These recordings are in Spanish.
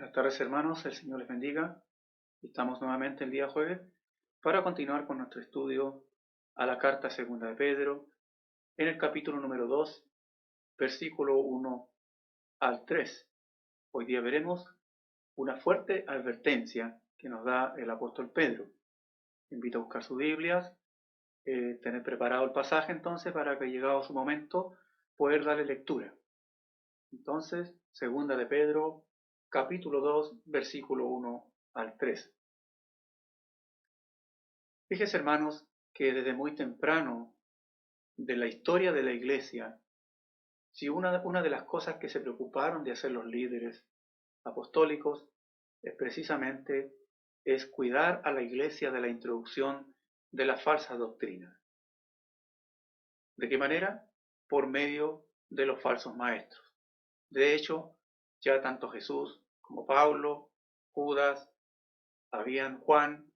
Buenas tardes, hermanos, el Señor les bendiga. Estamos nuevamente el día jueves para continuar con nuestro estudio a la carta segunda de Pedro en el capítulo número 2, versículo 1 al 3. Hoy día veremos una fuerte advertencia que nos da el apóstol Pedro. Invito a buscar sus Biblias, tener preparado el pasaje entonces para que llegado su momento poder darle lectura. Entonces, segunda de Pedro, capítulo 2, versículo 1 al 3. Fíjense, hermanos, que desde muy temprano de la historia de la iglesia, si una de las cosas que se preocuparon de hacer los líderes apostólicos es precisamente cuidar a la iglesia de la introducción de las falsas doctrinas. ¿De qué manera? Por medio de los falsos maestros. De hecho, ya tanto Jesús como Pablo, Judas, Juan,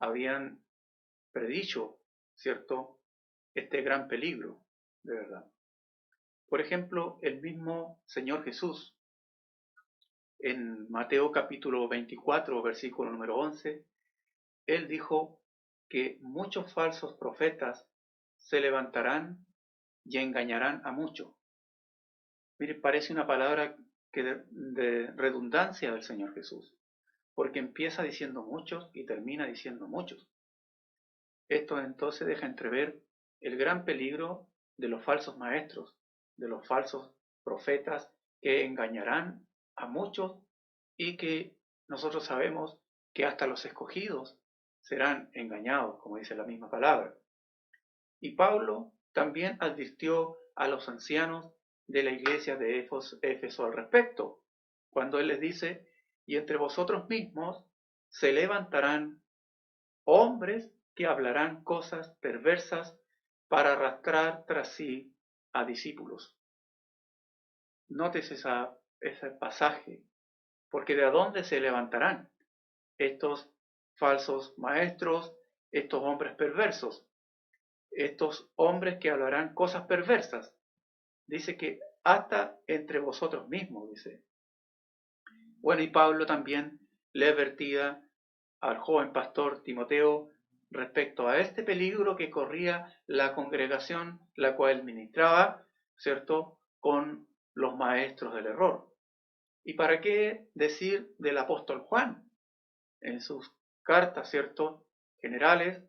habían predicho, ¿cierto?, este gran peligro, de verdad. Por ejemplo, el mismo Señor Jesús, en Mateo capítulo 24, versículo número 11, Él dijo que muchos falsos profetas se levantarán y engañarán a muchos. Mire, parece una palabra de redundancia del Señor Jesús, porque empieza diciendo muchos y termina diciendo muchos. Esto entonces deja entrever el gran peligro de los falsos maestros, de los falsos profetas que engañarán a muchos y que nosotros sabemos que hasta los escogidos serán engañados, como dice la misma palabra. Y Pablo también advirtió a los ancianos de la iglesia de Éfeso al respecto, cuando él les dice, y entre vosotros mismos se levantarán hombres que hablarán cosas perversas para arrastrar tras sí a discípulos. Notes ese pasaje, porque ¿de dónde se levantarán estos falsos maestros, estos hombres perversos, estos hombres que hablarán cosas perversas? Dice que hasta entre vosotros mismos, dice. Bueno, y Pablo también le advertía al joven pastor Timoteo respecto a este peligro que corría la congregación, la cual ministraba, ¿cierto?, con los maestros del error. ¿Y para qué decir del apóstol Juan? En sus cartas, ¿cierto?, generales,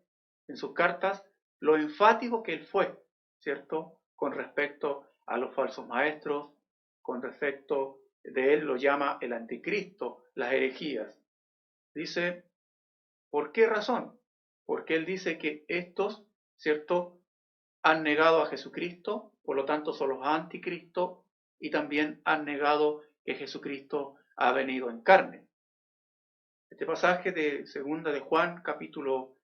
en sus cartas, lo enfático que él fue, ¿cierto?, con respecto a los falsos maestros, con respecto de él lo llama el anticristo, las herejías. Dice, ¿por qué razón? Porque él dice que estos, ¿cierto?, han negado a Jesucristo, por lo tanto son los anticristos, y también han negado que Jesucristo ha venido en carne. Este pasaje de segunda de Juan, capítulo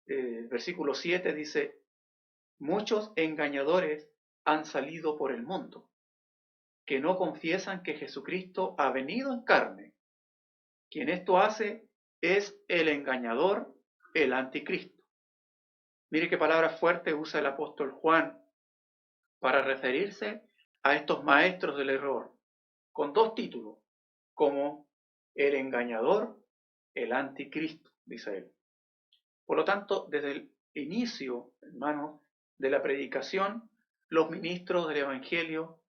versículo 7 dice, muchos engañadores han salido por el mundo, que no confiesan que Jesucristo ha venido en carne. Quien esto hace es el engañador, el anticristo. Mire qué palabra fuerte usa el apóstol Juan para referirse a estos maestros del error, con dos títulos, como el engañador, el anticristo, dice él. Por lo tanto, desde el inicio, hermanos, de la predicación, los ministros del Evangelio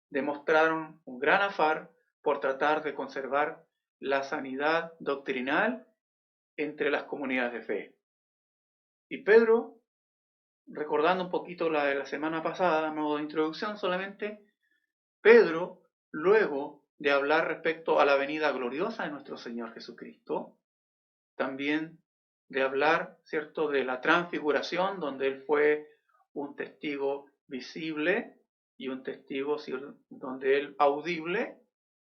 demostraron un gran afán por tratar de conservar la sanidad doctrinal entre las comunidades de fe. Y Pedro, recordando un poquito la de la semana pasada, a modo de introducción solamente, Pedro, luego de hablar respecto a la venida gloriosa de nuestro Señor Jesucristo, también de hablar, ¿cierto?, de la transfiguración, donde él fue un testigo visible y un testigo, donde él audible,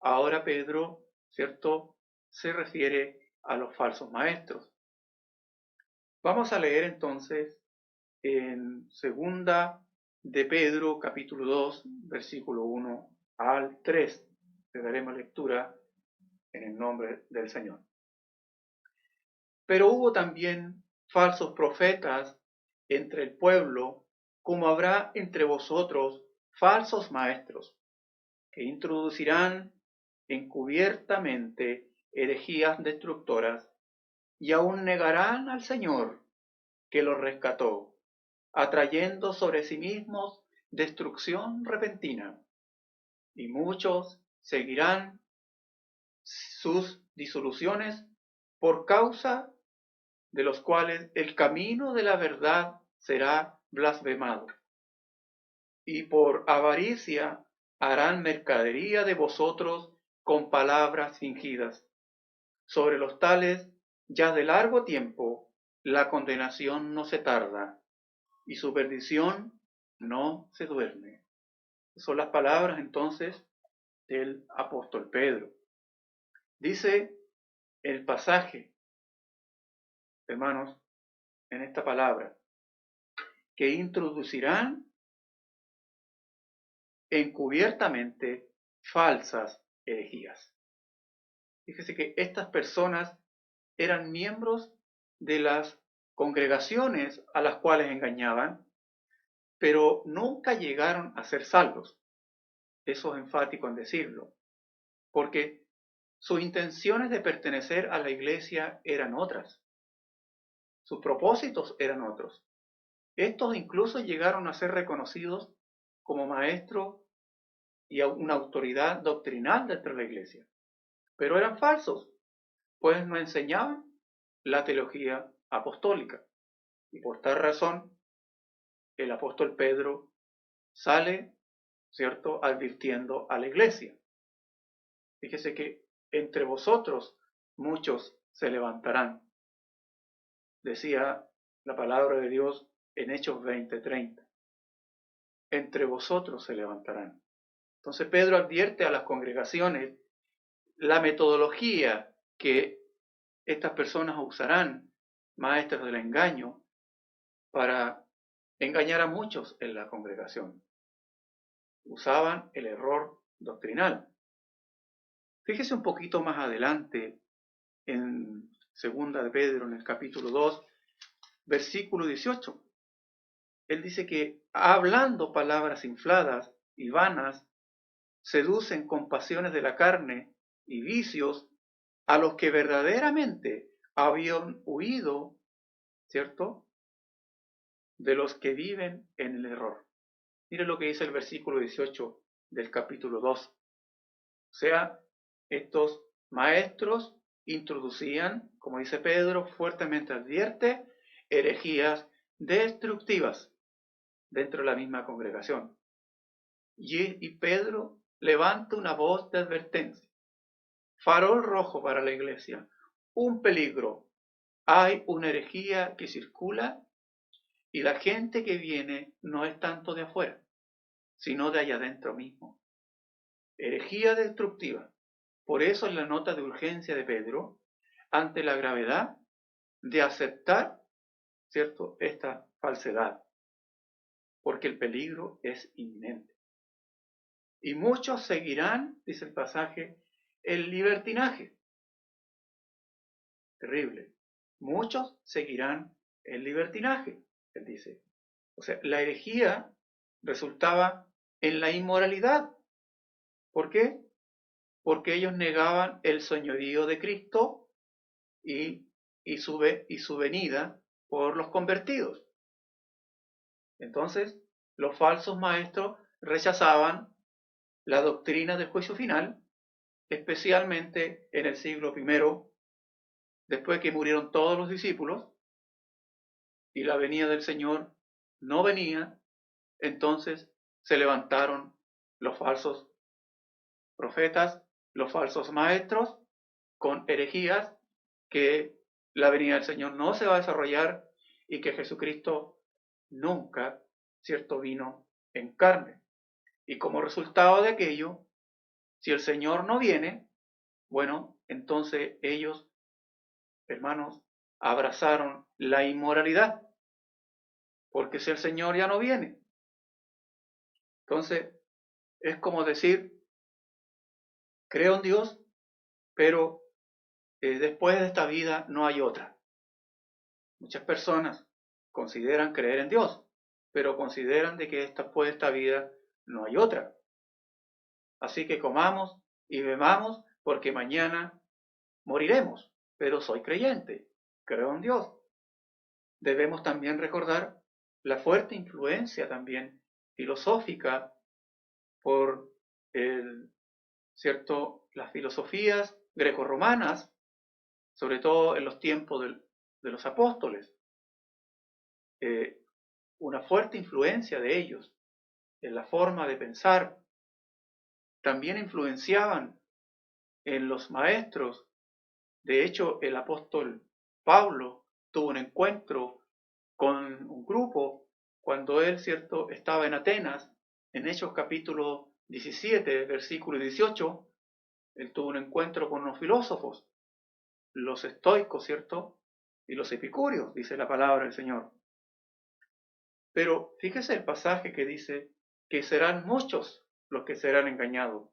ahora Pedro, ¿cierto?, se refiere a los falsos maestros. Vamos a leer entonces en segunda de Pedro, capítulo 2, versículo 1 al 3. Le daremos lectura en el nombre del Señor. Pero hubo también falsos profetas entre el pueblo, como habrá entre vosotros falsos maestros, que introducirán encubiertamente herejías destructoras, y aún negarán al Señor que los rescató, atrayendo sobre sí mismos destrucción repentina. Y muchos seguirán sus disoluciones, por causa de los cuales el camino de la verdad será blasfemado. Y por avaricia harán mercadería de vosotros con palabras fingidas. Sobre los tales, ya de largo tiempo, la condenación no se tarda, y su perdición no se duerme. Son las palabras entonces del apóstol Pedro. Dice el pasaje, hermanos, en esta palabra, que introducirán encubiertamente falsas herejías. Fíjese que estas personas eran miembros de las congregaciones a las cuales engañaban, pero nunca llegaron a ser salvos. Eso es enfático en decirlo, porque sus intenciones de pertenecer a la iglesia eran otras. Sus propósitos eran otros. Estos incluso llegaron a ser reconocidos como maestros y una autoridad doctrinal dentro de la iglesia, pero eran falsos, pues no enseñaban la teología apostólica. Y por tal razón, el apóstol Pedro sale, ¿cierto?, advirtiendo a la iglesia. Fíjese que entre vosotros muchos se levantarán. Decía la palabra de Dios en Hechos 20:30. Entre vosotros se levantarán. Entonces Pedro advierte a las congregaciones la metodología que estas personas usarán, maestros del engaño, para engañar a muchos en la congregación. Usaban el error doctrinal. Fíjese un poquito más adelante en 2 de Pedro, en el capítulo 2, versículo 18. Él dice que hablando palabras infladas y vanas, seducen con pasiones de la carne y vicios a los que verdaderamente habían huido, ¿cierto?, de los que viven en el error. Mire lo que dice el versículo 18 del capítulo 2. O sea, estos maestros introducían, como dice Pedro, fuertemente advierte, herejías destructivas dentro de la misma congregación. Y Pedro levanta una voz de advertencia. Farol rojo para la iglesia. Un peligro. Hay una herejía que circula y la gente que viene no es tanto de afuera, sino de allá adentro mismo. Herejía destructiva. Por eso en la nota de urgencia de Pedro, ante la gravedad de aceptar, ¿cierto?, esta falsedad, porque el peligro es inminente. Y muchos seguirán, dice el pasaje, el libertinaje. Terrible. Muchos seguirán el libertinaje, él dice. O sea, la herejía resultaba en la inmoralidad. ¿Por qué? Porque ellos negaban el señorío de Cristo y su venida por los convertidos. Entonces, los falsos maestros rechazaban la doctrina del juicio final, especialmente en el siglo I, después que murieron todos los discípulos y la venida del Señor no venía. Entonces se levantaron los falsos profetas, los falsos maestros, con herejías, que la venida del Señor no se va a desarrollar y que Jesucristo nunca, ¿cierto?, vino en carne. Y como resultado de aquello, si el Señor no viene, bueno, entonces ellos, hermanos, abrazaron la inmoralidad, porque si el Señor ya no viene, entonces es como decir, creo en Dios, pero después de esta vida no hay otra. Muchas personas consideran creer en Dios, pero consideran de que después de esta vida no hay otra. Así que comamos y bebamos porque mañana moriremos, pero soy creyente, creo en Dios. Debemos también recordar la fuerte influencia también filosófica por las filosofías grecorromanas, sobre todo en los tiempos de los apóstoles. Una fuerte influencia de ellos en la forma de pensar. También influenciaban en los maestros. De hecho, el apóstol Pablo tuvo un encuentro con un grupo cuando él, estaba en Atenas, en Hechos capítulo 17, versículo 18, él tuvo un encuentro con unos filósofos, los estoicos, ¿cierto? Y los epicúreos, dice la palabra del Señor. Pero fíjese el pasaje que dice que serán muchos los que serán engañados.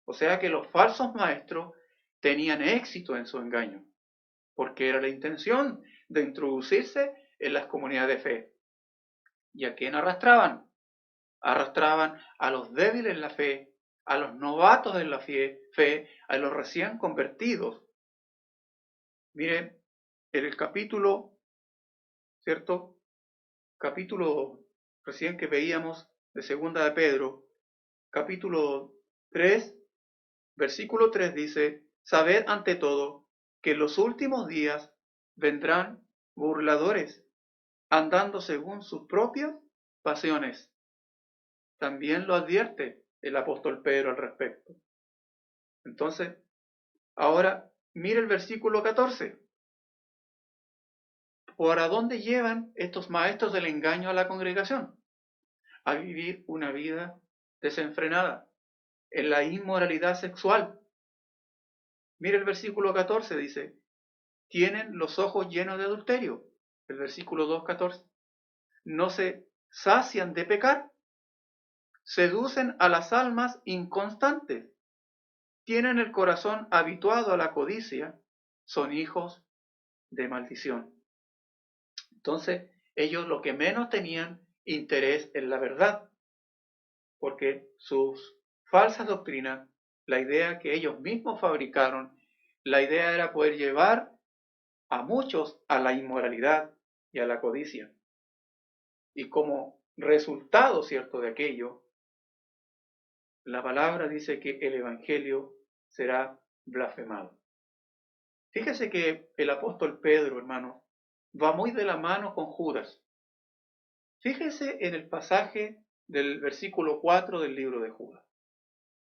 O sea que los falsos maestros tenían éxito en su engaño, porque era la intención de introducirse en las comunidades de fe. ¿Y a quién arrastraban? Arrastraban a los débiles en la fe, a los novatos en la fe, a los recién convertidos. Miren, en el capítulo, ¿cierto? Capítulo recién que veíamos de Segunda de Pedro, capítulo 3, versículo 3 dice: sabed ante todo que en los últimos días vendrán burladores, andando según sus propias pasiones. También lo advierte el apóstol Pedro al respecto. Entonces, ahora mire el versículo 14. ¿Para dónde llevan estos maestros del engaño a la congregación? A vivir una vida desenfrenada, en la inmoralidad sexual. Mire el versículo 14, dice: tienen los ojos llenos de adulterio. El versículo 2:14. No se sacian de pecar, seducen a las almas inconstantes, tienen el corazón habituado a la codicia, son hijos de maldición. Entonces, ellos lo que menos tenían interés en la verdad, porque sus falsas doctrinas, la idea que ellos mismos fabricaron, la idea era poder llevar a muchos a la inmoralidad y a la codicia. Y como resultado, ¿cierto?, de aquello, la palabra dice que el Evangelio será blasfemado. Fíjese que el apóstol Pedro, hermano, va muy de la mano con Judas. Fíjese en el pasaje del versículo 4 del libro de Judas.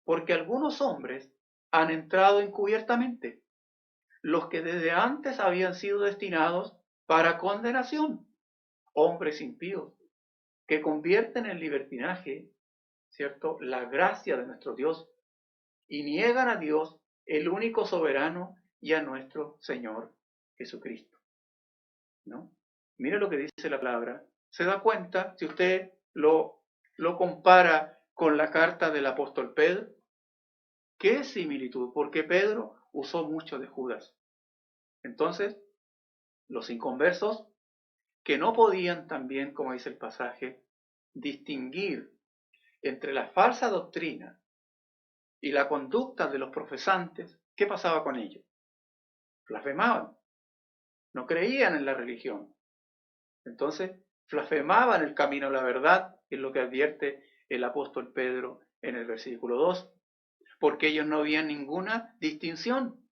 Porque algunos hombres han entrado encubiertamente, los que desde antes habían sido destinados para condenación, hombres impíos, que convierten en libertinaje, ¿cierto?, la gracia de nuestro Dios y niegan a Dios, el único soberano, y a nuestro Señor Jesucristo. ¿No? Mire lo que dice la palabra. Se da cuenta, si usted lo compara con la carta del apóstol Pedro, ¿qué similitud? Porque Pedro usó mucho de Judas. Entonces, los inconversos, que no podían también, como dice el pasaje, distinguir entre la falsa doctrina y la conducta de los profesantes, ¿qué pasaba con ellos? Blasfemaban, no creían en la religión. Entonces, blasfemaban el camino a la verdad, que es lo que advierte el apóstol Pedro en el versículo 2, porque ellos no veían ninguna distinción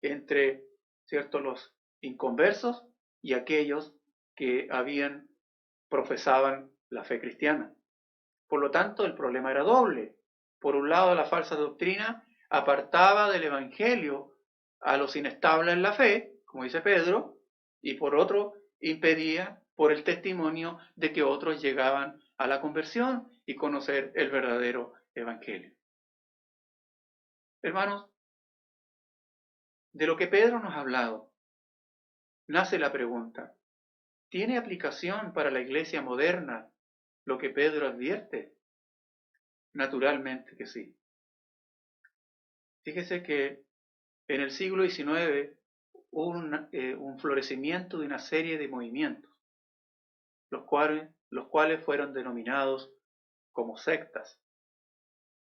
entre, ¿cierto?, los inconversos y aquellos que profesaban la fe cristiana. Por lo tanto, el problema era doble. Por un lado, la falsa doctrina apartaba del evangelio a los inestables en la fe, como dice Pedro, y por otro, impedía por el testimonio de que otros llegaban a la conversión y conocer el verdadero evangelio. Hermanos, de lo que Pedro nos ha hablado, nace la pregunta: ¿tiene aplicación para la iglesia moderna lo que Pedro advierte? Naturalmente que sí. Fíjese que en el siglo XIX hubo un florecimiento de una serie de movimientos, los cuales fueron denominados como sectas,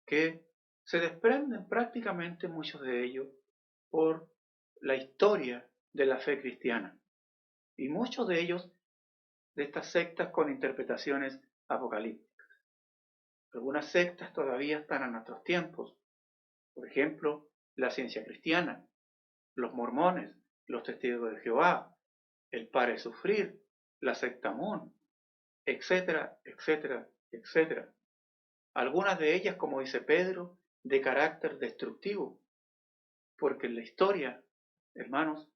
que se desprenden prácticamente muchos de ellos por la historia de la fe cristiana. Y muchos de ellos, de estas sectas con interpretaciones apocalípticas. Algunas sectas todavía están a nuestros tiempos. Por ejemplo, la ciencia cristiana, los mormones, los testigos de Jehová, el Pare Sufrir, la secta Moon, etcétera, etcétera, etcétera. Algunas de ellas, como dice Pedro, de carácter destructivo, porque en la historia, hermanos,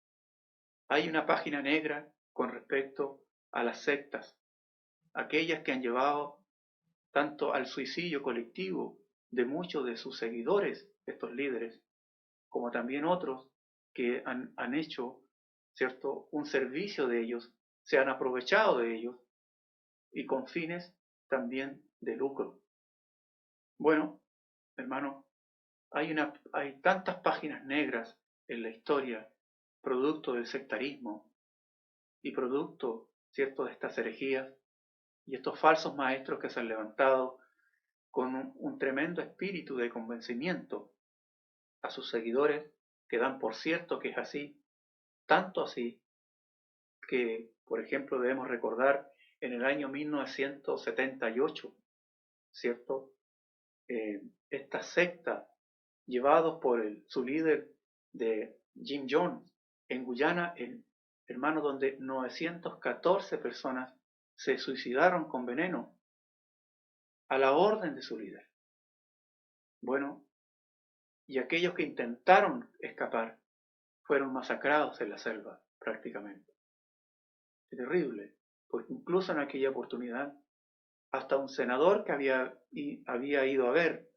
hay una página negra con respecto a las sectas, aquellas que han llevado tanto al suicidio colectivo de muchos de sus seguidores, estos líderes, como también otros que han hecho, ¿cierto?, un servicio de ellos, se han aprovechado de ellos y con fines también de lucro. Bueno, hermano, hay tantas páginas negras en la historia, producto del sectarismo y producto, ¿cierto?, de estas herejías y estos falsos maestros que se han levantado con un tremendo espíritu de convencimiento a sus seguidores, que dan por cierto que es así, tanto así que, por ejemplo, debemos recordar en el año 1978, ¿cierto? Esta secta, llevados por su líder de Jim Jones, en Guyana, hermano, donde 914 personas se suicidaron con veneno a la orden de su líder. Bueno, y aquellos que intentaron escapar fueron masacrados en la selva, prácticamente. Es terrible, porque incluso en aquella oportunidad, hasta un senador que había ido a ver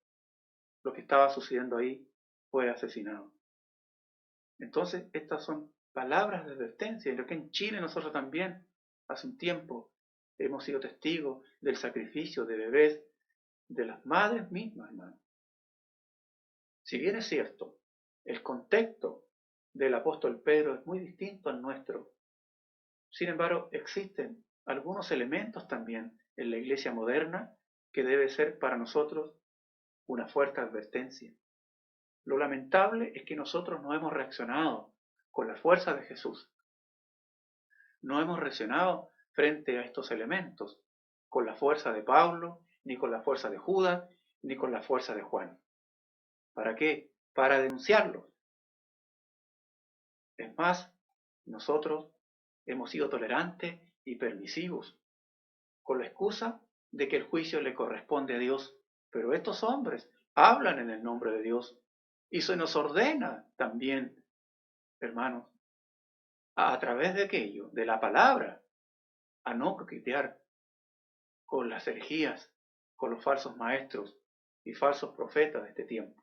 lo que estaba sucediendo ahí fue asesinado. Entonces, estas son palabras de advertencia, y lo que en Chile nosotros también, hace un tiempo, hemos sido testigos del sacrificio de bebés, de las madres mismas, hermano. Si bien es cierto, el contexto del apóstol Pedro es muy distinto al nuestro, sin embargo, existen algunos elementos también en la iglesia moderna que debe ser para nosotros una fuerte advertencia. Lo lamentable es que nosotros no hemos reaccionado con la fuerza de Jesús. No hemos reaccionado frente a estos elementos con la fuerza de Pablo, ni con la fuerza de Judas, ni con la fuerza de Juan. ¿Para qué? Para denunciarlos. Es más, nosotros hemos sido tolerantes y permisivos, con la excusa de que el juicio le corresponde a Dios. Pero estos hombres hablan en el nombre de Dios y se nos ordena también, hermanos, a través de aquello, de la palabra, a no coquetear con las herejías, con los falsos maestros y falsos profetas de este tiempo.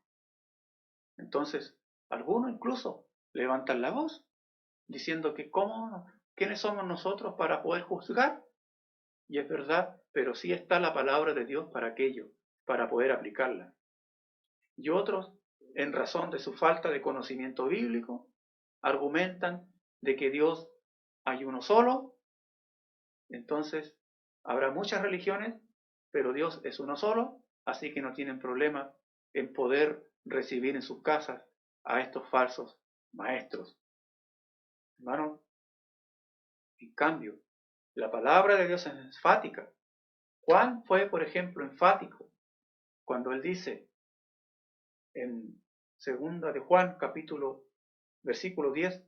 Entonces, algunos incluso levantan la voz diciendo que ¿quiénes somos nosotros para poder juzgar? Y es verdad, pero sí está la palabra de Dios para aquello, para poder aplicarla. Y otros, en razón de su falta de conocimiento bíblico, argumentan de que Dios hay uno solo. Entonces, habrá muchas religiones, pero Dios es uno solo, así que no tienen problema en poder recibir en sus casas a estos falsos maestros. Hermanos, en cambio, la palabra de Dios es enfática. Juan fue, por ejemplo, enfático cuando él dice en 2 de Juan, versículo 10,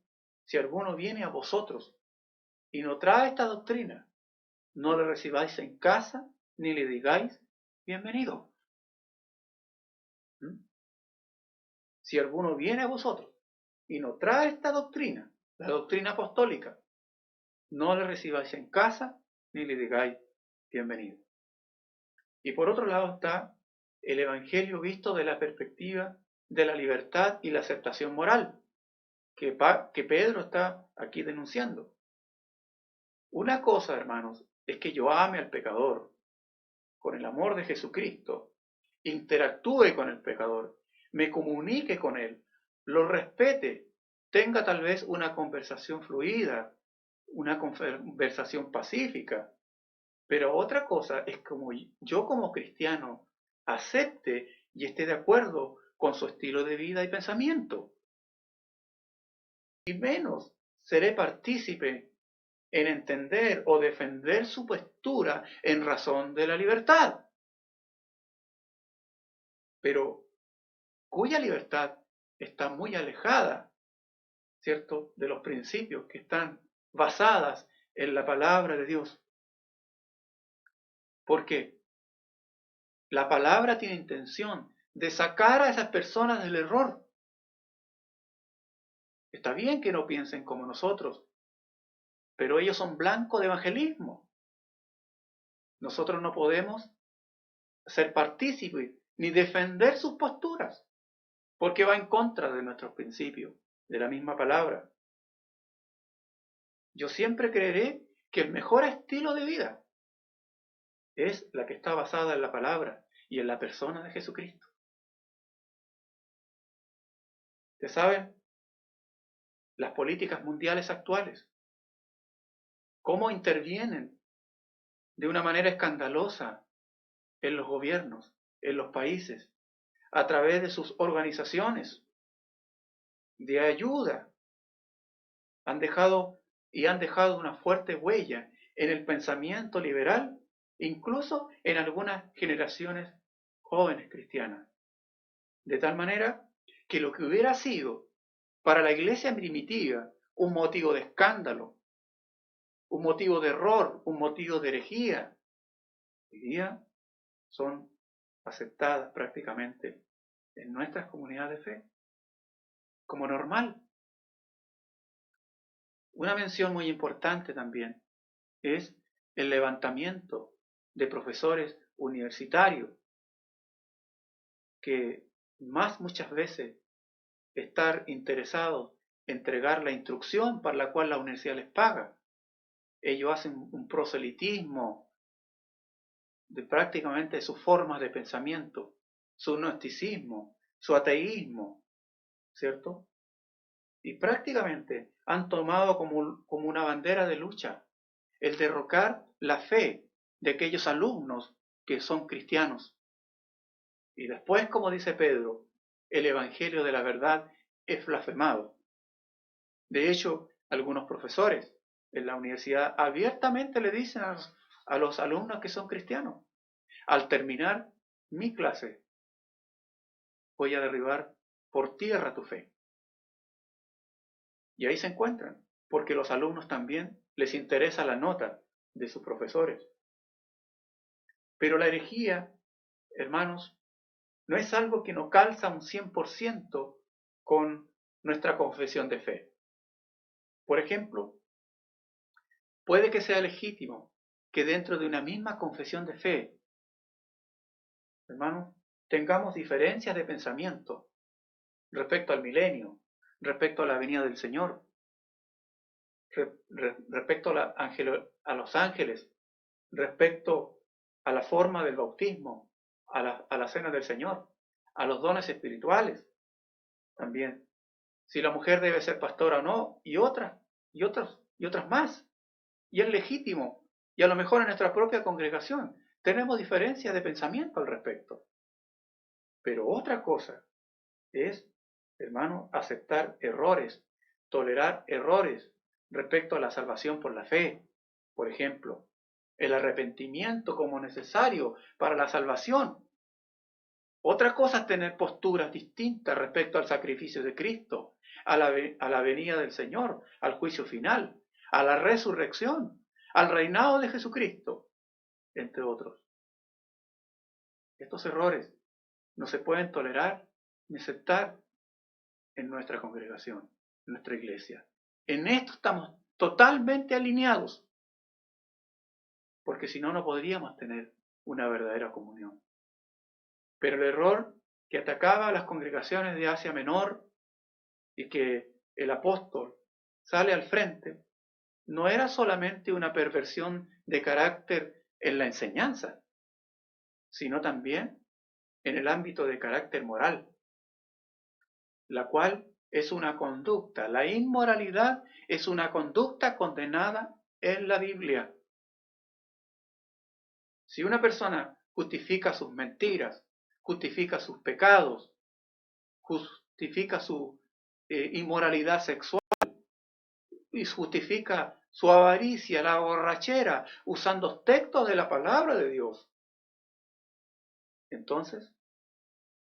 si alguno viene a vosotros y no trae esta doctrina, no le recibáis en casa ni le digáis bienvenido. Si alguno viene a vosotros y no trae esta doctrina, la doctrina apostólica, no le recibáis en casa ni le digáis bienvenido. Y por otro lado está el Evangelio visto de la perspectiva de la libertad y la aceptación moral, que Pedro está aquí denunciando. Una cosa, hermanos, es que yo ame al pecador con el amor de Jesucristo, interactúe con el pecador, me comunique con él, lo respete, tenga tal vez una conversación fluida, una conversación pacífica. Pero otra cosa es como yo como cristiano acepte y esté de acuerdo con su estilo de vida y pensamiento. Y menos seré partícipe en entender o defender su postura en razón de la libertad. Pero cuya libertad está muy alejada, ¿cierto?, de los principios que están basadas en la palabra de Dios. Porque la palabra tiene intención de sacar a esas personas del error. Está bien que no piensen como nosotros, pero ellos son blanco de evangelismo. Nosotros no podemos ser partícipes ni defender sus posturas, porque va en contra de nuestros principios, de la misma palabra. Yo siempre creeré que el mejor estilo de vida es la que está basada en la palabra y en la persona de Jesucristo. ¿Ustedes saben? Las políticas mundiales actuales, cómo intervienen de una manera escandalosa en los gobiernos, en los países, a través de sus organizaciones de ayuda. Han dejado una fuerte huella en el pensamiento liberal, incluso en algunas generaciones jóvenes cristianas. De tal manera que lo que hubiera sido para la iglesia primitiva un motivo de escándalo, un motivo de error, un motivo de herejía, hoy día son aceptadas prácticamente en nuestras comunidades de fe como normal. Una mención muy importante también es el levantamiento de profesores universitarios que más muchas veces estar interesados en entregar la instrucción para la cual la universidad les paga. Ellos hacen un proselitismo de prácticamente sus formas de pensamiento, su gnosticismo, su ateísmo, ¿cierto? Y prácticamente han tomado como una bandera de lucha el derrocar la fe de aquellos alumnos que son cristianos. Y después, como dice Pedro, el evangelio de la verdad es blasfemado. De hecho, algunos profesores en la universidad abiertamente le dicen a los alumnos que son cristianos: al terminar mi clase, voy a derribar por tierra tu fe. Y ahí se encuentran, porque los alumnos también les interesa la nota de sus profesores. Pero la herejía, hermanos, no es algo que no calza un 100% con nuestra confesión de fe. Por ejemplo, puede que sea legítimo que dentro de una misma confesión de fe, hermanos, tengamos diferencias de pensamiento respecto al milenio, respecto a la venida del Señor, respecto a los ángeles, respecto a la forma del bautismo, a la cena del Señor, a los dones espirituales también. Si la mujer debe ser pastora o no, y otras más. Y es legítimo. Y a lo mejor en nuestra propia congregación tenemos diferencias de pensamiento al respecto. Pero otra cosa es, hermano, aceptar errores, tolerar errores respecto a la salvación por la fe. Por ejemplo, el arrepentimiento como necesario para la salvación. Otra cosa es tener posturas distintas respecto al sacrificio de Cristo, a la venida del Señor, al juicio final, a la resurrección, al reinado de Jesucristo, entre otros. Estos errores no se pueden tolerar ni aceptar en nuestra congregación, en nuestra iglesia. En esto estamos totalmente alineados, porque si no, no podríamos tener una verdadera comunión. Pero el error que atacaba a las congregaciones de Asia Menor y que el apóstol sale al frente, no era solamente una perversión de carácter en la enseñanza, sino también en el ámbito de carácter moral, la cual es una conducta. La inmoralidad es una conducta condenada en la Biblia. Si una persona justifica sus mentiras, justifica sus pecados, justifica su inmoralidad sexual y justifica su avaricia, la borrachera, usando textos de la palabra de Dios. Entonces,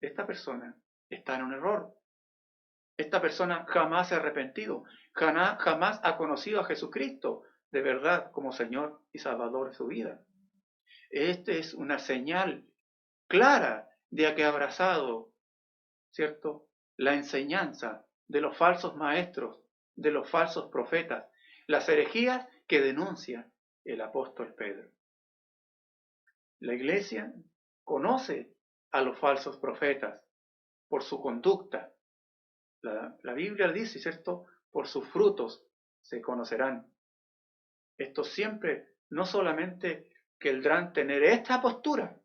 esta persona está en un error. Esta persona jamás se ha arrepentido, jamás ha conocido a Jesucristo de verdad como Señor y Salvador de su vida. Esta es una señal clara de que ha abrazado, ¿cierto?, la enseñanza de los falsos maestros, de los falsos profetas, las herejías que denuncia el apóstol Pedro. La iglesia conoce a los falsos profetas por su conducta. La Biblia dice, ¿cierto?, por sus frutos se conocerán. Estos siempre no solamente querrán tener esta postura,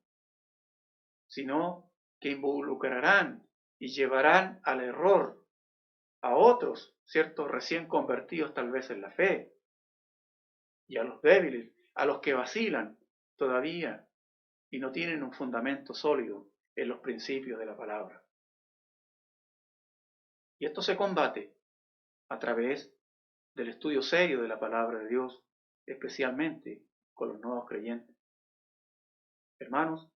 sino que involucrarán y llevarán al error a otros, ¿cierto?, recién convertidos tal vez en la fe, y a los débiles, a los que vacilan todavía y no tienen un fundamento sólido en los principios de la palabra. Y esto se combate a través del estudio serio de la palabra de Dios, especialmente con los nuevos creyentes. Hermanos,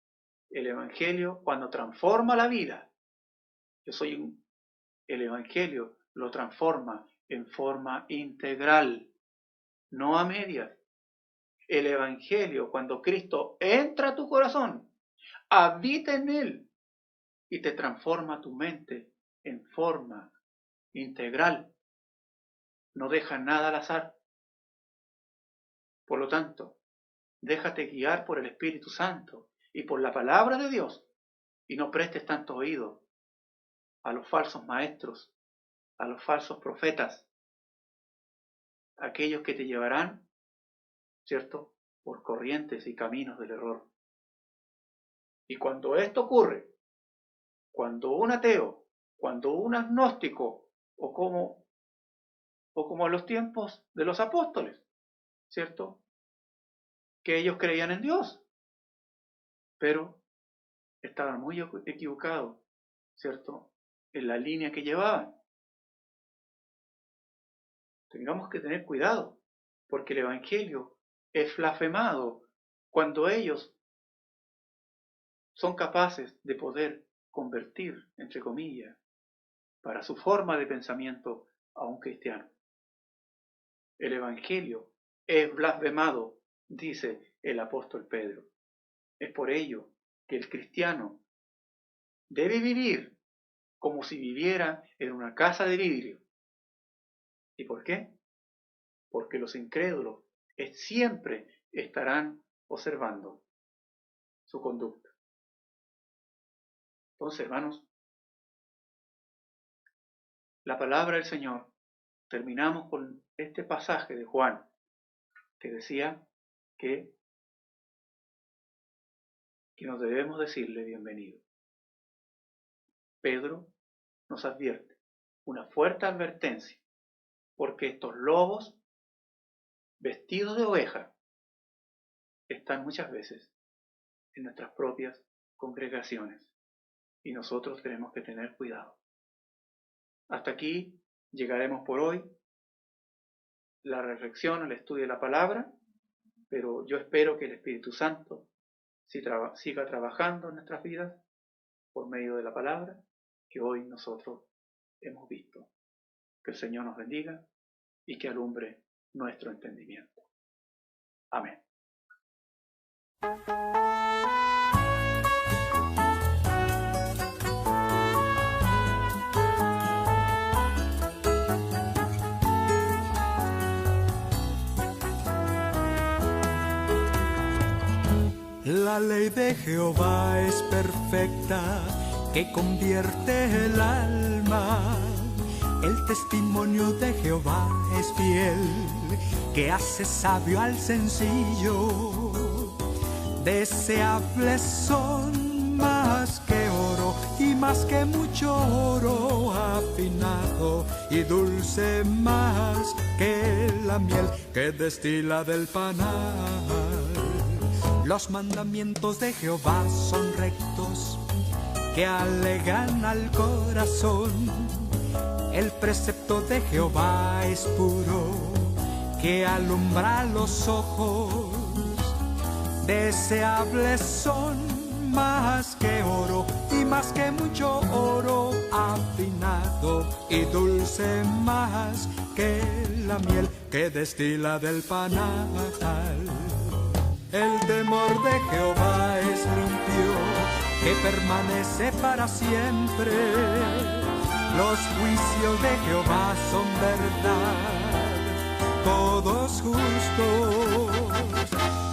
el Evangelio cuando transforma la vida, el Evangelio lo transforma en forma integral, no a medias. El Evangelio, cuando Cristo entra a tu corazón, habita en él y te transforma tu mente en forma integral. No deja nada al azar. Por lo tanto, déjate guiar por el Espíritu Santo y por la palabra de Dios y no prestes tanto oído a los falsos maestros, a los falsos profetas, aquellos que te llevarán, ¿cierto?, por corrientes y caminos del error. Y cuando esto ocurre, cuando un ateo, cuando un agnóstico, o como en los tiempos de los apóstoles, ¿cierto?, que ellos creían en Dios, pero estaban muy equivocados, ¿cierto?, en la línea que llevaban. Tengamos que tener cuidado, porque el Evangelio es blasfemado cuando ellos son capaces de poder convertir, entre comillas, para su forma de pensamiento a un cristiano. El Evangelio es blasfemado, dice el apóstol Pedro. Es por ello que el cristiano debe vivir como si viviera en una casa de vidrio. ¿Y por qué? Porque los incrédulos siempre estarán observando su conducta. Entonces, hermanos, la palabra del Señor, terminamos con este pasaje de Juan, que decía que nos debemos decirle bienvenido. Pedro nos advierte, una fuerte advertencia, porque estos lobos vestidos de oveja están muchas veces en nuestras propias congregaciones y nosotros tenemos que tener cuidado. Hasta aquí llegaremos por hoy, la reflexión, el estudio de la palabra, pero yo espero que el Espíritu Santo siga trabajando en nuestras vidas por medio de la palabra que hoy nosotros hemos visto. Que el Señor nos bendiga y que alumbre nuestro entendimiento. Amén. La ley de Jehová es perfecta, que convierte el alma. El testimonio de Jehová es fiel, que hace sabio al sencillo. Deseables son más que oro y más que mucho oro afinado, y dulce más que la miel que destila del panal. Los mandamientos de Jehová son rectos, que alegan al corazón. El precepto de Jehová es puro, que alumbra los ojos. Deseables son más que oro y más que mucho oro afinado y dulce más que la miel que destila del panal. El temor de Jehová es limpio, que permanece para siempre. Los juicios de Jehová son verdad, todos justos.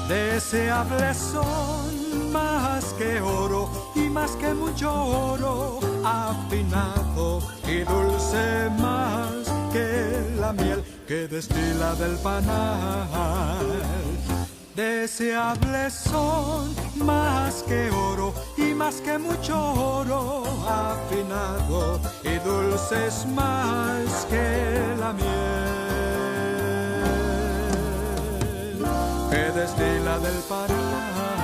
Deseables son más que oro y más que mucho oro afinado y dulce más que la miel que destila del panal. Deseables son más que oro y más que mucho oro afinado y dulces más que la miel que destila del panal.